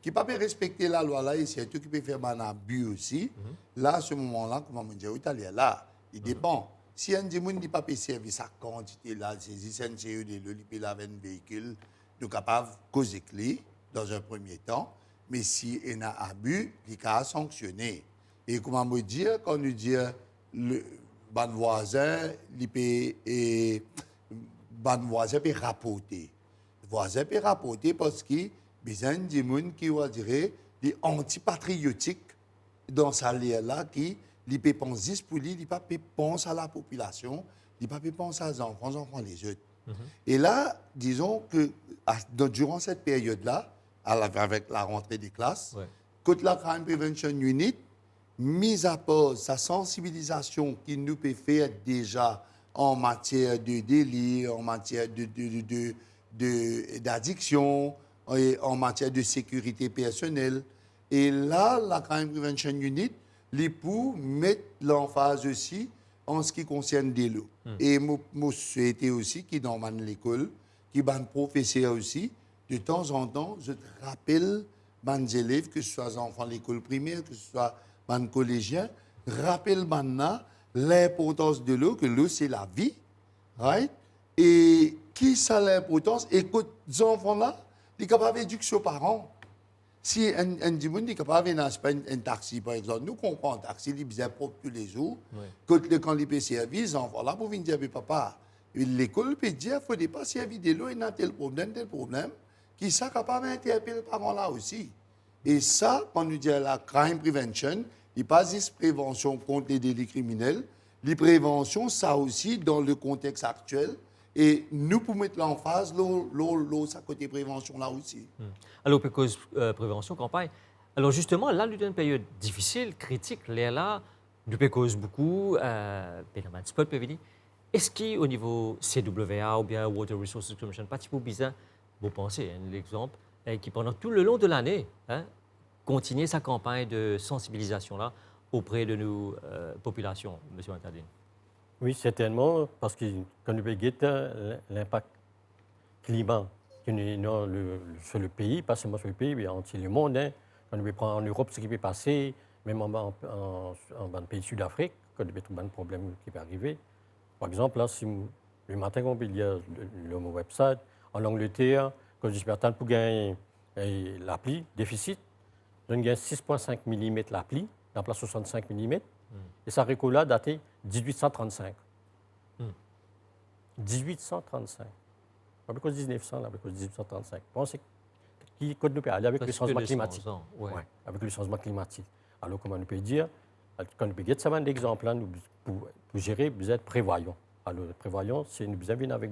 Qui ne peut pas respecter la loi là, et surtout qui peut faire un abus aussi. Là, à ce moment-là, comment on dit, là, il dépend. Si un démon n'a pas servir sa quantité là, c'est un CE de l'eau, il peut laver un véhicule, nous capable de causer clé dans un premier temps, mais si il y a abus, il peut sanctionner. Et comment me dire, quand nous dit le voisin, il peut rapporter. Le voisin peut rapporter parce que il y a des gens qui vont dire des antipatriotiques dans sa là qui ne peut pas penser pour lui, il ne peut pas penser à la population, il ne peut pas penser aux enfants les autres. Et là, disons que durant cette période-là, avec la rentrée des classes, quand la Crime Prevention Unit, mis à part sa sensibilisation qu'il nous peut faire déjà en matière de délit, en matière d'addiction, et en matière de sécurité personnelle. Et là, la Crime Prevention Unit, les pour mettre l'emphase aussi en ce qui concerne des lots. Et moi, c'était aussi qui dans l'école, qui est un professeur aussi, de temps en temps, je te rappelle mes élèves, que ce soit les enfants de l'école primaire, que ce soit les collégiens, rappelle maintenant l'importance de l'eau, que l'eau c'est la vie, right? Et qui ça l'importance? Et que les enfants-là, ils sont capables d'éduquer aux parents. Si un dimanche est capable d'acheter un taxi, par exemple, nous comprenons un taxi, il est bien propre tous les jours. Quand il peut servir, les enfants là pour venir dire, papa, l'école peut dire, il ne faut pas servir de l'eau, il y a tel problème, qui sont capables d'interpeller les parents là aussi. Et ça, quand nous disons la crime prevention, il n'y a pas juste prévention contre les délits criminels, les préventions, ça aussi dans le contexte actuel. Et nous, pour mettre l'emphase, ça côté prévention là aussi. Alors, pour cause prévention, campagne. Alors, justement, là, nous une période difficile, critique, là, nous peut cause beaucoup, pénomène spot peut venir. Est-ce qu'au niveau CWA ou bien Water Resources Commission, pas type bizarre, vous pensez, l'exemple, qui pendant tout le long de l'année, continue sa campagne de sensibilisation là auprès de nos populations, M. Antadine? Oui, certainement, parce que quand nous regardons l'impact climat sur le pays, pas seulement sur le pays, mais entier le monde, quand nous prenons en Europe ce qui peut passer, même en pays sud-Afrique, quand nous avons un problème qui peut arriver. Par exemple, là, si le matin, on peut lire le website, en Angleterre, quand je suis partant pour gagner l'appli, déficit, on gagne 6,5 mm l'appli, dans place 65 mm. Et ça récolte là daté 1835. 1835. Pas parce 1900, là, parce 1835. Pensez qui nous peut aller avec le Presque changement 200 climatique. ans, ouais. Ouais, avec le changement climatique. Alors, comment nous peut dire, quand nous peut dire ça, d'exemple, là, pour gérer, vous êtes prévoyant. Alors, prévoyant, c'est nous besoin venir avec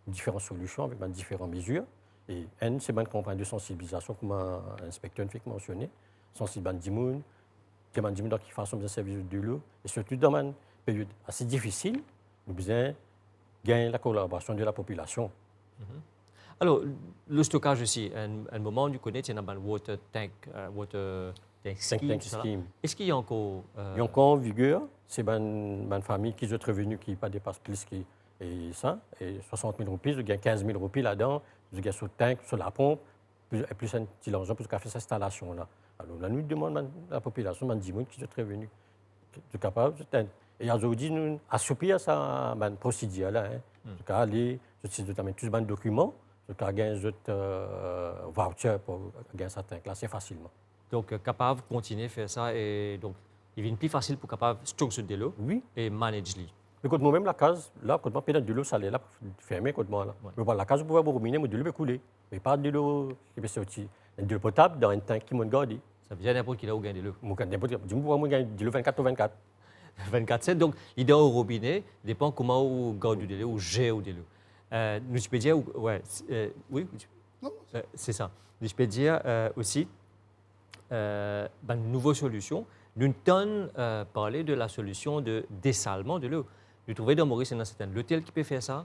différentes solutions, avec différentes mesures. Et N, c'est une campagne de sensibilisation, comme l'inspecteur fait mentionner, sensibilisation des gens qui font un service de l'eau. Et surtout, dans une période assez difficile, nous besoin gagner la collaboration de la population. Alors, le stockage aussi, un moment, nous connaissons un water tank Tank scheme. Est-ce qu'il y a encore... Il y a encore en vigueur, c'est une famille qui est revenue qui pas dépasse plus que et ça, et 60 000 roupies, il y a 15 000 roupies là-dedans, il y a sur le tank, sur la pompe, plus un petit argent pour faire cette installation-là. Alors là, nous demandons à la population, à 10 000 qui sont revenus, qui sont capables de... Et aujourd'hui, nous assouplir ça, procédure-là. En tout cas, aller, tous les documents, en tout cas, gagner un voucher pour gagner ça tank-là, c'est facilement. Donc, capable de continuer à faire ça et donc, il devient plus facile pour capable de stocker de l'eau Oui. et manager. Mais quand moi-même, la case, là, quand moi, pédale de l'eau, ça allait là, fermé, quand moi, là. Ouais. Mais voilà, la case, vous pouvez vous ruminer, mais de l'eau peut couler. Mais pas de l'eau qui peut sortir. De l'eau potable dans un tank qui m'a gardé. Ça veut dire n'importe qui là où gagne de l'eau. Moi, n'importe qui, moi, gagner de l'eau 24 ou 24. 24/7. Donc, l'idée au robinet dépend comment on garde de l'eau ou gère de l'eau. Nous, je peux dire, ouais, oui, c'est ça. Je peux dire aussi, une nouvelle solution. Nous avons parlé de la solution de dessalement de l'eau. Nous trouvons dans Maurice un certain l'hôtel qui peut faire ça.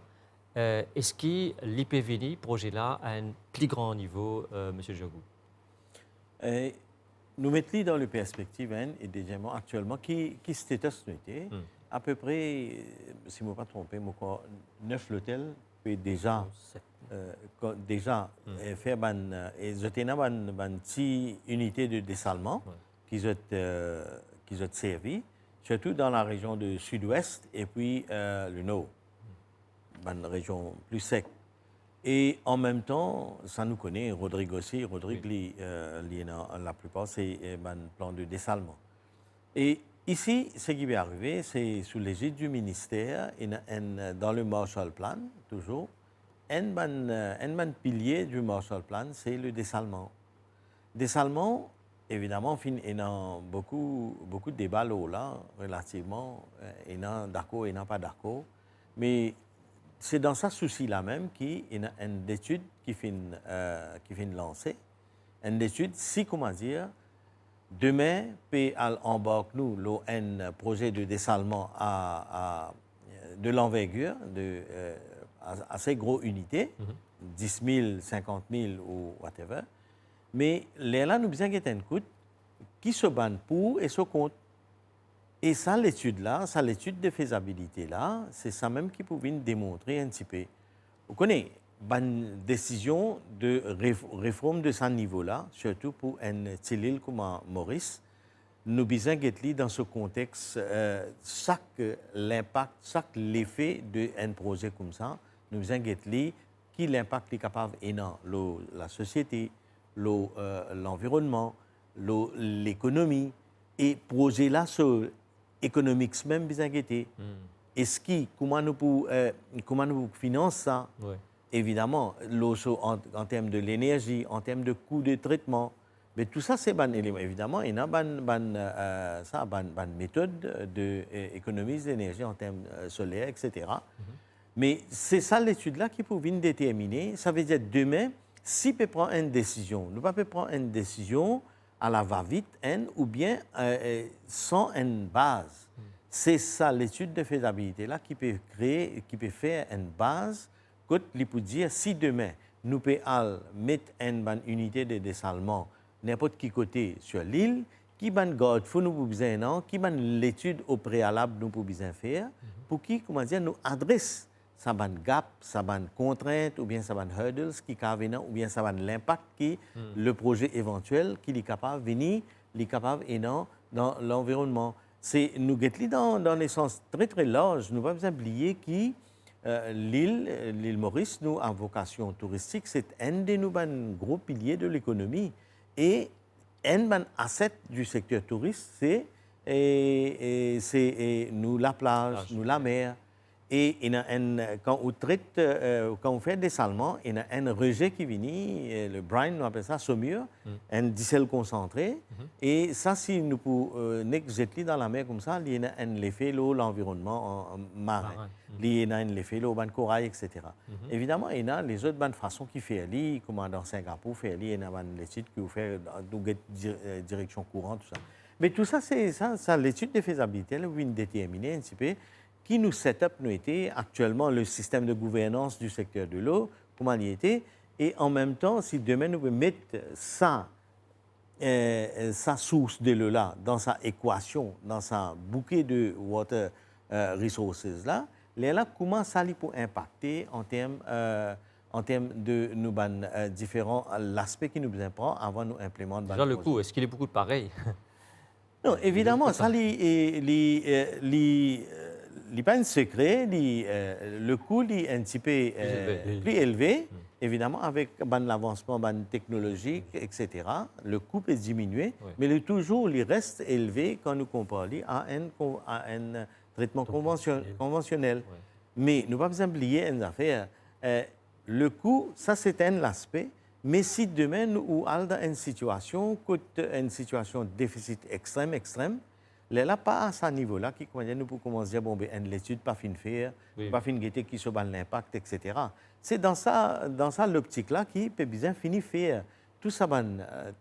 Est-ce que l'IPVNI, projet-là, à un plus grand niveau, M. Jogou? Nous mettons dans le perspective et déjà actuellement qui status nous était à peu près, si je ne me pas trompé, 9 hôtels peut déjà faire une petite unité de dessalement qui ont servi, surtout dans la région du sud-ouest et puis le nord, une région plus sec. Et en même temps, ça nous connaît, Rodrigue aussi. Rodrigue, la plupart, c'est un plan de dessalement. Et ici, ce qui va arriver, c'est sous l'égide du ministère, dans le Marshall Plan, toujours, un pilier du Marshall Plan, c'est le dessalement. Dessalement, évidemment, il y a beaucoup de débats là, relativement, il y a d'accord et il n'y a pas d'accord. Mais c'est dans ce souci-là même qu'il y a une étude qui vient lancer. Une étude, si, comment dire, demain, peut embarquer nous un projet de dessalement de l'envergure, assez gros unité, 10 000, 50 000 ou whatever. Mais là, nous avons besoin d'un coût qui se bat pour et se compte. Et ça, l'étude-là, l'étude de faisabilité-là, c'est ça même qui pouvait démontrer un petit peu. Vous connaissez, une décision de réforme de ce niveau-là, surtout pour un petit île comme Maurice, nous avons besoin d'être dans ce contexte, chaque l'impact, chaque l'effet d'un projet comme ça, nous avons besoin d'être qui l'impact est capable et dans la société, l'environnement, l'économie, et projet là sur économique même besoin d'être. Est-ce que comment nous finançons ça? Oui. Évidemment, en termes de l'énergie, en termes de coût de traitement, mais tout ça, c'est un élément. Évidemment, il y a une méthode d'économie d'énergie en termes solaires, etc. Mais c'est ça l'étude-là qui peut venir déterminer. Ça veut dire demain, si on peut prendre une décision, nous ne pouvons pas prendre une décision à la va-vite ou bien sans une base. C'est ça l'étude de faisabilité-là qui peut faire une base que peut dire si demain nous pouvons mettre une unité de dessalement n'importe qui côté sur l'île, qui ban garde faut nous besoin qui ban l'étude au préalable nous pour besoin faire pour qui comment dire nous adresse ça ban gap, ça ban contrainte ou bien ça ban hurdles qui cavenant ou bien ça ban l'impact qui le projet éventuel qui est capable venir, est capable et non dans l'environnement. C'est nous guetter dans les sens très très large, nous pas besoin oublier qui l'île Maurice nous a vocation touristique, c'est un de nos gros piliers de l'économie et un asset du secteur touriste c'est nous la plage, nous la mer. Et quand on traite, quand on fait des dessalement, il y a un rejet qui vient, le brine, on appelle ça saumure, un dissel concentré. Et ça, si nous pouvons jeter dans la mer comme ça, il y a un effet l'eau, l'environnement marin. Il y a un effet l'eau, le corail, etc. Évidemment, il y a les autres bonnes façons qui font, comme dans Singapour, il y a l'étude qui vous fait direction courante, tout ça. Mais tout ça, c'est ça l'étude de faisabilité, elle vient déterminer un petit peu qui nous set-up nous était actuellement le système de gouvernance du secteur de l'eau, comment il était, et en même temps, si demain nous pouvons mettre sa source de l'eau là, dans sa équation, dans sa bouquet de water resources là, là, comment ça peut impacter en termes de nous différents aspects qui nous prend avant de nous implémenter. Déjà, le coût, est-ce qu'il est beaucoup de pareil? Non, évidemment, ça, n'est pas un secret, le coût est un petit peu plus élevé, évidemment, avec l'avancement technologique, etc. Le coût peut diminuer, mais il reste élevé quand nous comparons à un traitement conventionnel. Mais nous ne pouvons pas oublier une affaire. Le coût, ça c'est un aspect, mais si demain nous sommes dans une situation de déficit extrême, là, pas à ce niveau-là, nous pouvons commencer à dire, bon, l'étude pas fin faire, pas fin guetter qui se bat l'impact, etc. C'est dans ça l'optique-là qui peut bien finir faire tout ça,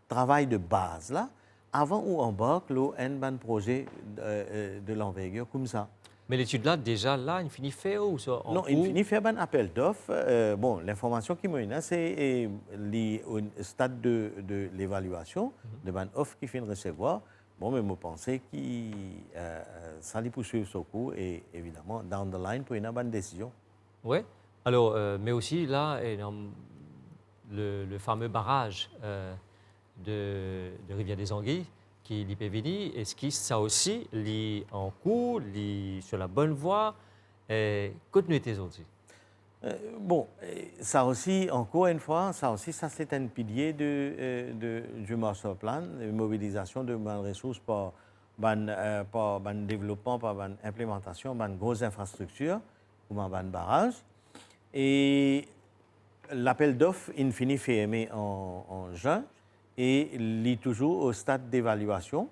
travail de base, là, avant ou embarque un projet de l'envergure comme ça. Mais l'étude-là, déjà, là, il finit fait ou ça? Non, il finit faire un appel d'offres. Bon, l'information qui m'a c'est au stade de l'évaluation, de ban offre qui finit de recevoir. Bon, mais je pensais que ça allait poursuivre ce cours et évidemment, down the line, pour une bonne décision. Oui. Alors, mais aussi, là, le fameux barrage de Rivière des Anguilles, qui est l'IPVNI, est-ce que ça aussi est en cours, sur la bonne voie? Qu'est-ce que nous aujourd'hui? Bon, ça aussi, encore une fois, ça c'est un pilier du master plan, de mobilisation de bonnes ressources pour le développement, pour l'implémentation de grosses infrastructures, comme un barrage. Et l'appel d'offres, il finit fermé en juin et il est toujours au stade d'évaluation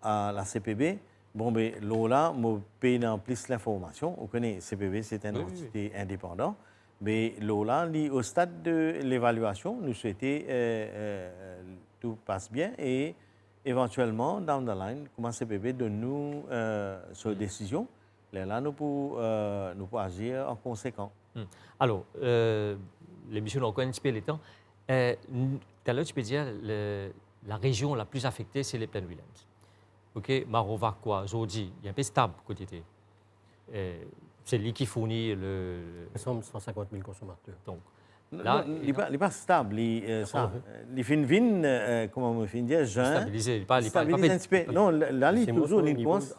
à la CPB. Bon, mais là, je paye en plus l'information. Vous connaissez, CPB, c'est une entité indépendante. Mais là, au stade de l'évaluation, nous souhaitons tout passe bien et éventuellement, down the line, comment CPB donne nous sa décision. Là, nous pouvons agir en conséquence. Alors, l'émission, on connaît un petit peu les temps. Tout à l'heure, tu peux dire la région la plus affectée, c'est les Plaines Williams. OK, Marovaquois, aujourd'hui, il y a un peu stable côté. C'est lui qui fournit le. Nous sommes 150 000 consommateurs. Donc, là, il n'est pas stable. Il fait comment on fait dire, stabilisé. Il pas un petit peu. Non, là, il est toujours une course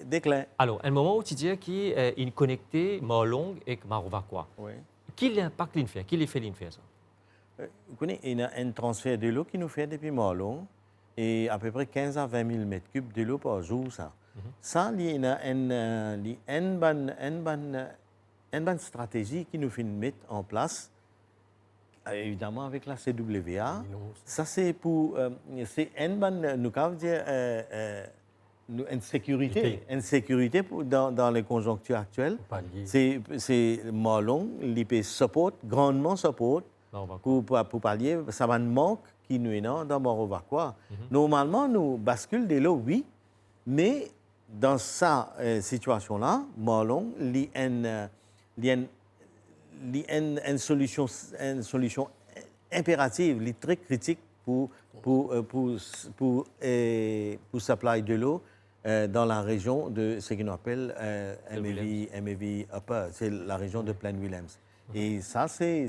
déclin. Alors, un moment où tu dis qu'il est connecté Marlong et Marovaquois. Oui. Qui l'impact l'INFER? Qui l'effet l'INFER, ça? Vous connaissez, il y a un transfert de l'eau qui nous fait depuis Marlong. Et à peu près 15 à 20 000 mètres cubes de l'eau par jour, ça. Ça, il y a une bonne stratégie qui nous fait mettre en place, évidemment avec la CWA. Ça, c'est pour... c'est une bonne... Nous pouvons dire... une sécurité dans les conjonctures actuelles. C'est Marlong, l'IP support, grandement support, pour pallier, ça va manque qui nous est dans Marovaquois. Normalement, nous basculons de l'eau, oui, mais dans cette situation-là, Marlong, il y a une solution impérative, très critique pour supply de l'eau dans la région de ce qu'on appelle MAV Upper, c'est la région de Plaine Williams. Et ça, c'est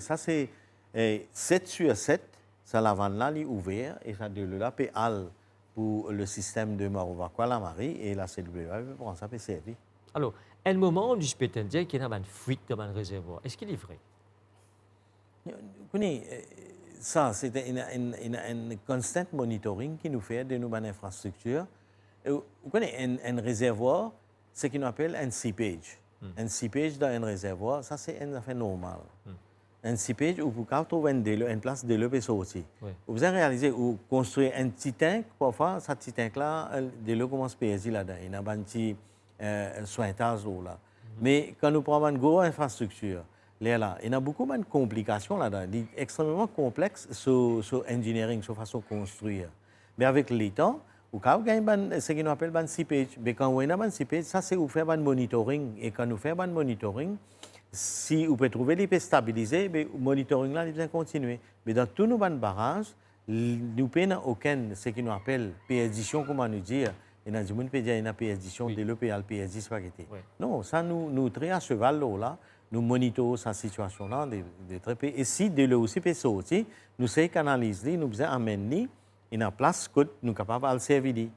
7 sur 7. Ça, la vanne là, est ouverte et ça de là peut aller pour le système de Marovaquois, la Marie et la CWA pour ça peut servir. Alors, à un moment du spectacle dire qu'il y a une fuite dans le réservoir, est-ce qu'il est vrai? Vous connaissez, ça, c'est un constant monitoring qui nous fait de nos infrastructures. Vous connaissez, un réservoir, ce qu'on appelle un seepage. Un seepage dans un réservoir, ça c'est une affaire normale. Un seepage où vous trouvez une place de l'eau peut sortir. Oui. Vous avez réalisé, vous construisez un petit tank, parfois, ce petit tank-là, de l'eau commence à périr là-dedans. Il y a un petit sointage là. Mais quand nous prenons une grosse infrastructure, là, il y a beaucoup de complications là-dedans. Il est extrêmement complexe sur engineering, sur façon de construire. Mais avec le temps, vous avez ce qu'on appelle un seepage. Mais quand vous avez un seepage, ça c'est vous faire un monitoring. Et quand nous faisons un monitoring, si vous pouvez trouver les stabilisés, le monitoring là, il va continuer. Mais dans tous nos barrages, nous n'avons aucun, ce qu'on appelle perdition, comment nous dire. Il y a des gens qui peuvent dire une perdition de l'eau, il perdu spaghetti. Oui. Non, ça nous traitons à cheval là, nous monitorons sa situation là, et si de l'eau aussi peut sortir, nous essayons d'analyser, nous faisons amener une place que nous sommes capables de servir.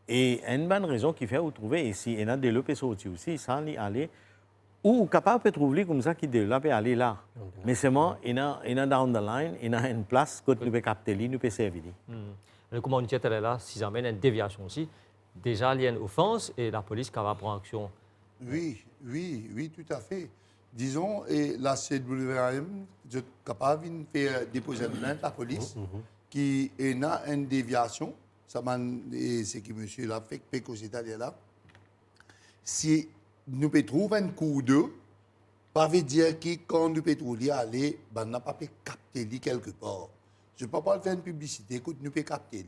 Et une bonne raison qui fait vous trouver ici, il y a de l'eau peut sortir aussi, sans y aller. Ou capable de trouver comme ça qui de là peut aller là. Mais seulement, il y a down the line, il y a une place que nous pouvons capter, nous pouvons servir. Comme on disait tout à l'heure, si jamais il y a une déviation aussi, déjà il y a une offense et la police va prendre action. Oui, tout à fait. Disons, et la CWM, je suis capable de faire déposer une plainte à la police qui a une déviation. C'est ce que monsieur l'a fait, c'est-à-dire là. Si nous pouvons trouver un coup d'eau, ça veut dire que quand nous pouvons aller, on n'a pas pu capter quelque part. Je ne peux pas faire une publicité que nous pouvons capter.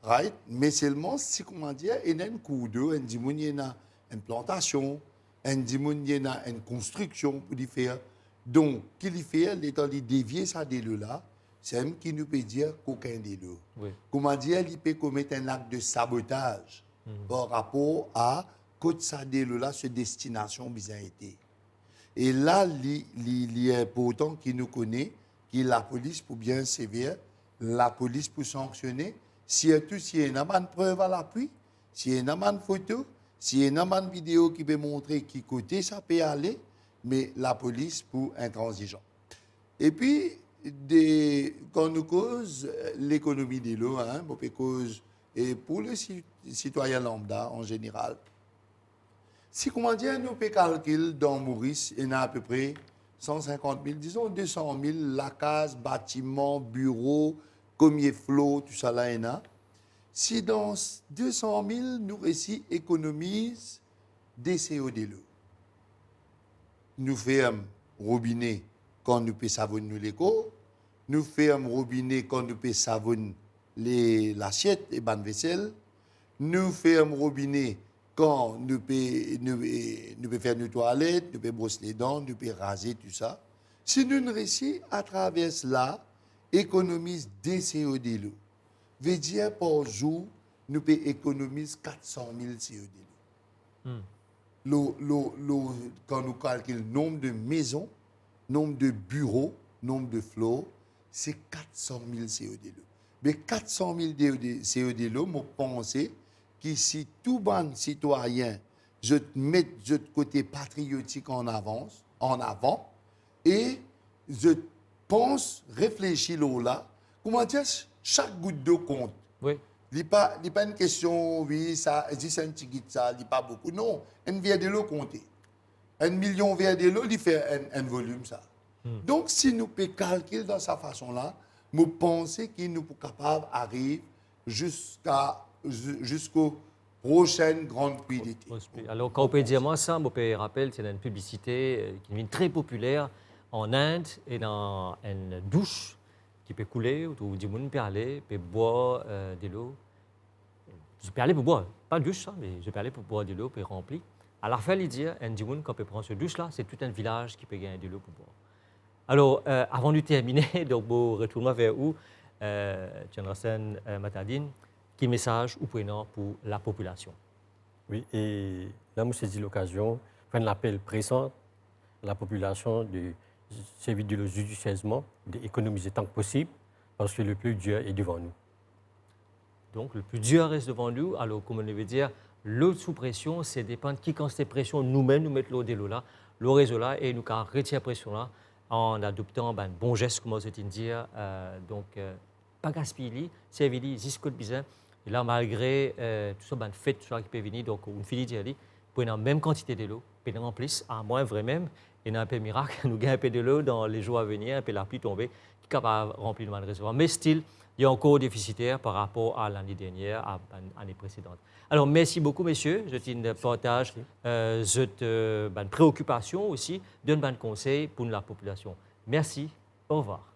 Right? Mais seulement si, comment dire, il y a un coup d'eau, il y a une plantation, il y a une construction pour y faire. Donc, qu'il y fait, l'état de dévier ça de là, c'est même qui nous peut dire qu'aucun des deux. Oui. Comment dire, il peut commettre un acte de sabotage par rapport à que ça de là, ce destination bien été. Et là, il est important qu'il nous connaît, que la police pour bien sévère, la police pour sanctionner, surtout s'il y a une preuve à l'appui, s'il y a une photo, s'il y a une vidéo qui peut montrer qui côté ça peut aller, mais la police pour intransigeant. Et puis, quand nous cause l'économie de l'eau, et pour le citoyen lambda en général, si comment dire, nous pouvons calculer dans Maurice, il y a à peu près 150 000, disons 200 000, la case, bâtiments, bureaux, combien flot, tout ça là, il y a. Si dans 200 000, nous réussi économise des CO2 l'eau. Nous faisons robinet quand nous pouvons savonner nous l'éco, nous faisons robinet quand nous pouvons savonner l'assiette et ban vaisselle, nous faisons robinet quand nous pouvons faire nos toilettes, nous pouvons brosser les dents, nous pouvons raser tout ça. Si nous réussissons à travers cela, économise des CO2 l'eau. Veut dire par jour, nous pouvons économiser 400 000 CO2 l'eau. Quand nous calculons le nombre de maisons, nombre de bureaux, nombre de flots, c'est 400 000 CO2 l'eau. Mais 400 000 CO2 l'eau, je pense que si tout bon citoyen, je mets de côté patriotique en avant, et je pense, réfléchis là, comment dire, chaque goutte d'eau compte. Oui. Il n'est pas une question, oui, ça, c'est un petit guide, ça, il n'est pas beaucoup. Non, un verre de l'eau compte. 1 million de verres de l'eau, il fait un volume, ça. Donc, si nous pouvons calculer dans cette façon-là, nous pensons que nous sommes capables d'arriver jusqu'aux prochaines grandes pluies d'été. Alors, quand on peut dire moi ça, on peut rappeler c'est une publicité qui devient très populaire en Inde et dans une douche qui peut couler, où du monde peut aller, peut boire de l'eau. Je peux aller pour boire, pas de douche, ça, mais je peux aller pour boire de l'eau, peut remplir. À la fin, il dit, un du monde, quand on peut prendre ce douche-là, c'est tout un village qui peut gagner de l'eau pour boire. Alors, avant de terminer, donc, pour retourner vers où, Tchendrasen Matadine, quel message ou prenant pour la population? Oui, et là, je me suis dit l'occasion, faire un appel pressant à la population de servir de l'eau judicieusement, d'économiser tant que possible, parce que le plus dur est devant nous. Donc, le plus dur reste devant nous. Alors, comme on veut dire, l'eau sous pression, c'est dépendre qui, quand c'est pression, nous-mêmes, nous mettons l'eau de l'eau là, l'eau réseau là, et nous, quand on retire la pression là, en adoptant un bon geste, comme on s'est dit, pas gaspiller, servir, jusqu'au besoin. Et là, malgré tout ça, fait tout ça qui peut venir, donc, une fille dit, pour une même quantité de l'eau, puis nous remplissent à moins vrai même, et dans un peu miracle, nous gagnons un peu de l'eau dans les jours à venir, un peu la pluie tombée, qui est capable de remplir le réservoir. Mais still, il y a encore déficitaire par rapport à l'année dernière, à l'année précédente. Alors, merci beaucoup, messieurs. Je tiens de partage cette préoccupation aussi, d'un bon conseil pour la population. Merci. Au revoir.